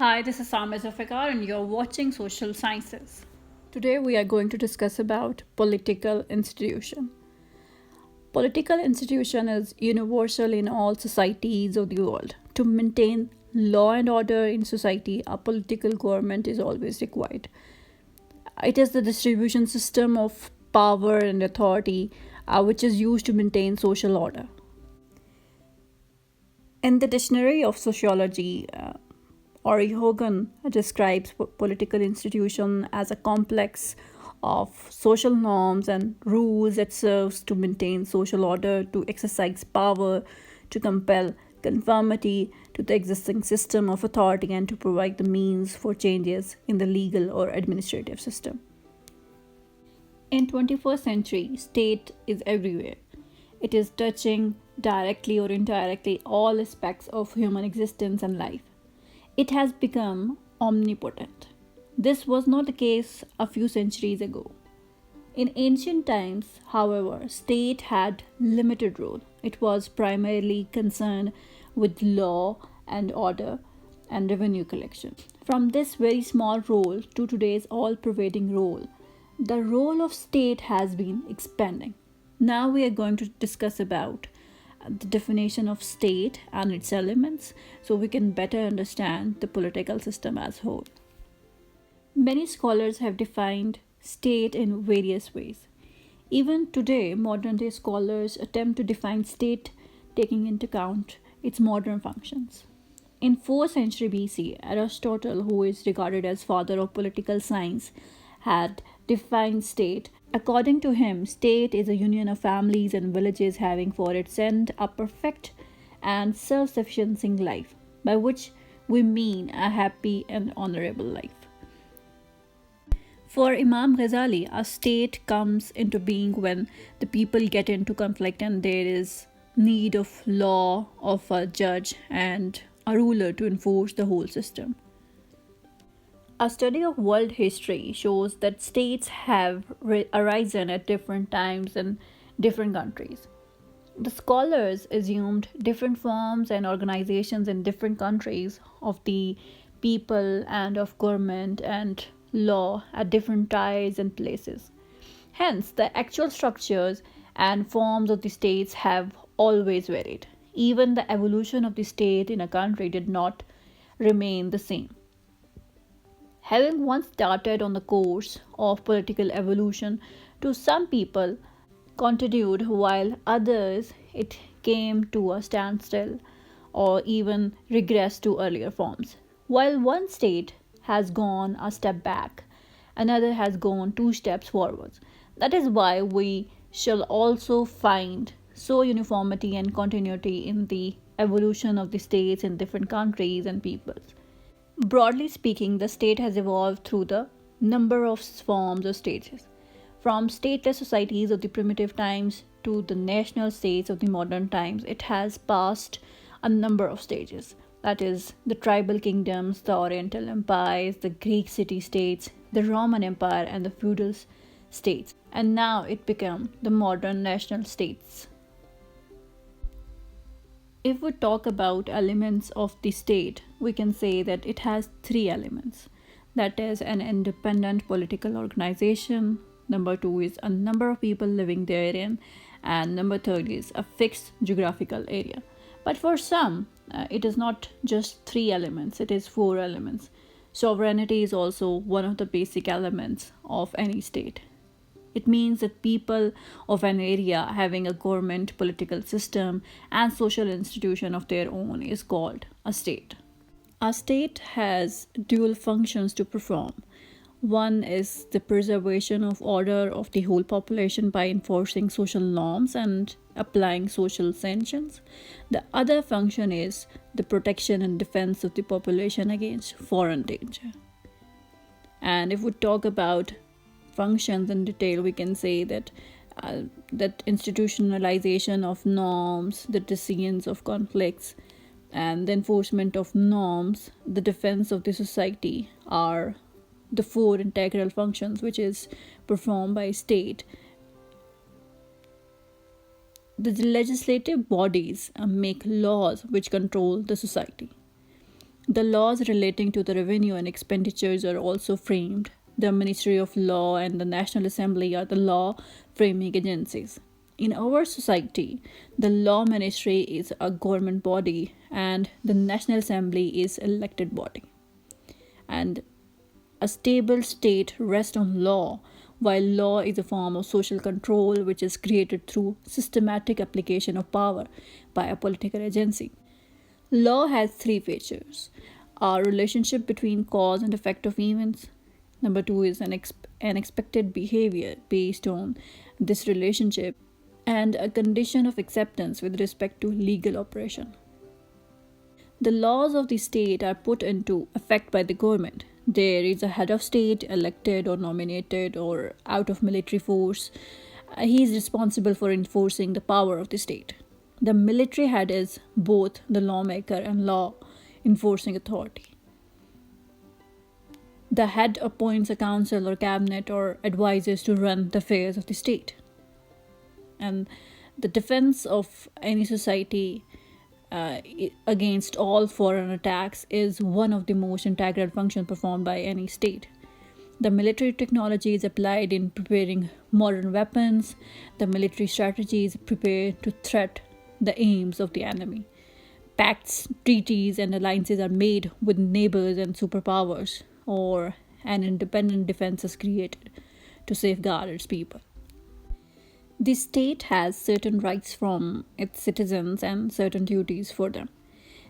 Hi, this is Samir Zulfikar and you're watching Social Sciences. Today we are going to discuss about political institution. Political institution is universal in all societies of the world. To maintain law and order in society, a political government is always required. It is the distribution system of power and authority which is used to maintain social order. In the dictionary of sociology, Ori Hogan describes political institution as a complex of social norms and rules that serves to maintain social order, to exercise power, to compel conformity to the existing system of authority, and to provide the means for changes in the legal or administrative system. In 21st century, state is everywhere. It is touching directly or indirectly all aspects of human existence and life. It has become omnipotent. This was not the case a few centuries ago. In ancient times, however, state had limited role. It was primarily concerned with law and order and revenue collection. From this very small role to today's all-pervading role, the role of state has been expanding. Now we are going to discuss about the definition of state and its elements so we can better understand the political system as a whole. Many scholars have defined state in various ways. Even today, modern day scholars attempt to define state taking into account its modern functions. In 4th century BC, Aristotle, who is regarded as father of political science, had defined state. According to him, state is a union of families and villages having for its end a perfect and self-sufficient life, by which we mean a happy and honorable life. For Imam Ghazali, a state comes into being when the people get into conflict and there is need of law, of a judge and a ruler to enforce the whole system. A study of world history shows that states have arisen at different times in different countries. The scholars assumed different forms and organizations in different countries of the people and of government and law at different times and places. Hence, the actual structures and forms of the states have always varied. Even the evolution of the state in a country did not remain the same. Having once started on the course of political evolution, to some people continued while others it came to a standstill or even regressed to earlier forms. While one state has gone a step back, another has gone 2 steps forwards. That is why we shall also find so uniformity and continuity in the evolution of the states in different countries and peoples. Broadly speaking, the state has evolved through the number of forms or stages, from stateless societies of the primitive times to the national states of the modern times. It has passed a number of stages, that is, the tribal kingdoms, the Oriental empires, the Greek city-states, the Roman Empire, and the feudal states, and now it became the modern national states. If we talk about elements of the state, we can say that it has 3 elements. That is an independent political organization. Number 2 is a number of people living therein. And number 3 is a fixed geographical area. But for some, it is not just 3 elements, it is 4 elements. Sovereignty is also one of the basic elements of any state. It means that people of an area having a government, political system, and social institution of their own is called a state. A state has dual functions to perform. One is the preservation of order of the whole population by enforcing social norms and applying social sanctions. The other function is the protection and defense of the population against foreign danger. And if we talk about functions in detail, we can say that that institutionalization of norms, the decisions of conflicts, and the enforcement of norms, the defense of the society are the 4 integral functions which is performed by state. The legislative bodies make laws which control the society. The laws relating to the revenue and expenditures are also framed. The Ministry of Law and the National Assembly are the law framing agencies. In our society, the law ministry is a government body and the National Assembly is elected body. And a stable state rests on law, while law is a form of social control which is created through systematic application of power by a political agency. Law has three features: a relationship between cause and effect of events. Number two is an expected behavior based on this relationship, and a condition of acceptance with respect to legal operation. The laws of the state are put into effect by the government. There is a head of state, elected or nominated or out of military force. He is responsible for enforcing the power of the state. The military head is both the lawmaker and law enforcing authority. The head appoints a council or cabinet or advisors to run the affairs of the state. And the defense of any society against all foreign attacks is one of the most integral functions performed by any state. The military technology is applied in preparing modern weapons. The military strategy is prepared to threat the aims of the enemy. Pacts, treaties, and alliances are made with neighbors and superpowers, or an independent defense is created to safeguard its people. The state has certain rights from its citizens and certain duties for them.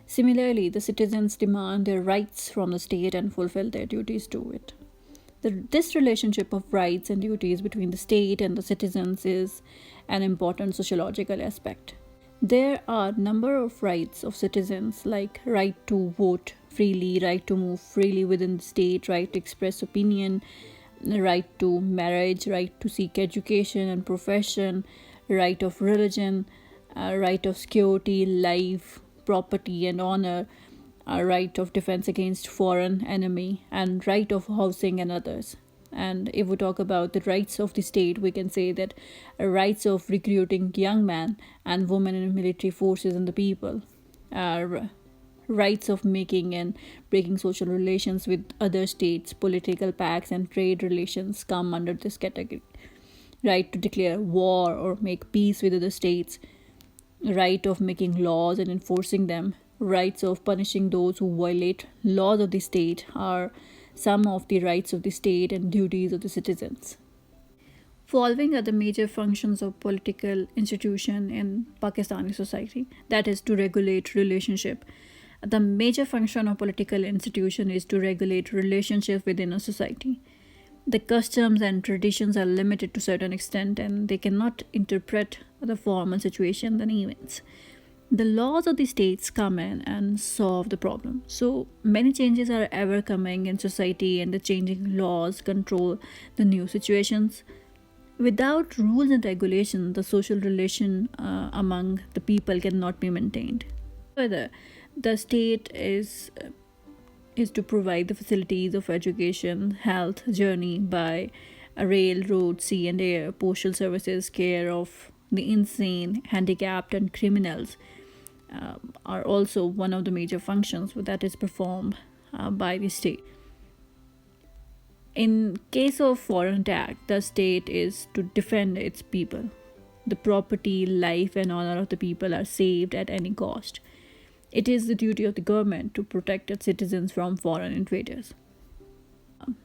Similarly, the citizens demand their rights from the state and fulfill their duties to it. This relationship of rights and duties between the state and the citizens is an important sociological aspect. There are a number of rights of citizens, like right to vote freely, right to move freely within the state, right to express opinion, right to marriage, right to seek education and profession, right of religion, right of security, life, property, and honor, right of defense against foreign enemy, and right of housing and others. And if we talk about the rights of the state, we can say that rights of recruiting young men and women in military forces and the people, rights of making and breaking social relations with other states, political pacts, and trade relations come under this category. Right to declare war or make peace with other states, right of making laws and enforcing them, rights of punishing those who violate laws of the state are some of the rights of the state and duties of the citizens. Following are the major functions of political institution in Pakistani society, that is to regulate relationship. The major function of political institution is to regulate relationships within a society. The customs and traditions are limited to a certain extent and they cannot interpret the formal situations and events. The laws of the states come in and solve the problem. So many changes are ever coming in society and the changing laws control the new situations. Without rules and regulation, the social relation among the people cannot be maintained. Further, the state is to provide the facilities of education, health, journey by rail, road, sea, and air, postal services, care of the insane, handicapped, and criminals are also one of the major functions that is performed by the state. In case of foreign attack, the state is to defend its people. The property, life, and honor of the people are saved at any cost. It is the duty of the government to protect its citizens from foreign invaders.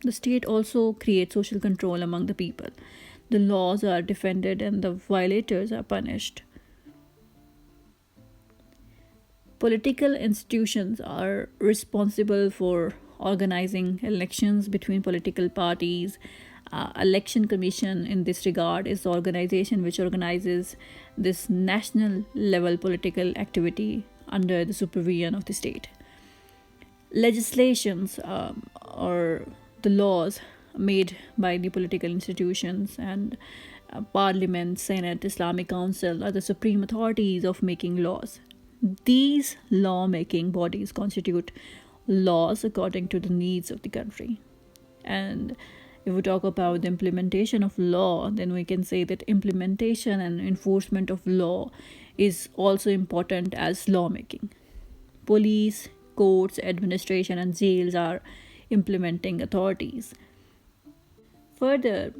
The state also creates social control among the people. The laws are defended and the violators are punished. Political institutions are responsible for organizing elections between political parties. Election Commission in this regard is the organization which organizes this national level political activity under the supervision of the state. Legislations or the laws made by the political institutions and Parliament, Senate, Islamic Council are the supreme authorities of making laws. These law-making bodies constitute laws according to the needs of the country. And if we talk about the implementation of law, then we can say that implementation and enforcement of law is also important as lawmaking. Police, courts, administration, and jails are implementing authorities. Further,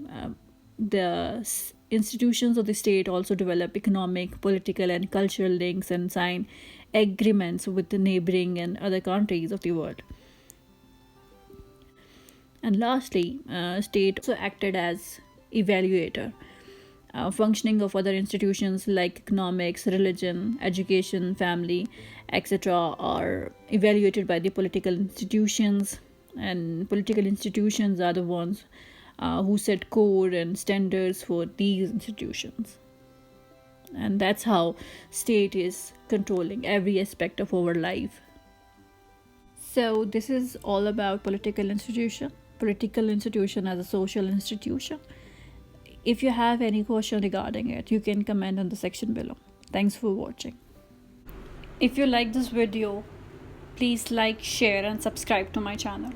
the institutions of the state also develop economic, political, and cultural links and sign agreements with the neighboring and other countries of the world. And lastly, state also acted as evaluator. Functioning of other institutions like economics, religion, education, family, etc., are evaluated by the political institutions, and political institutions are the ones who set code and standards for these institutions. And that's how state is controlling every aspect of our life. So this is all about political institution as a social institution. If you have any question regarding it, you can comment on the section below. Thanks for watching. If you like this video, please like, share, and subscribe to my channel.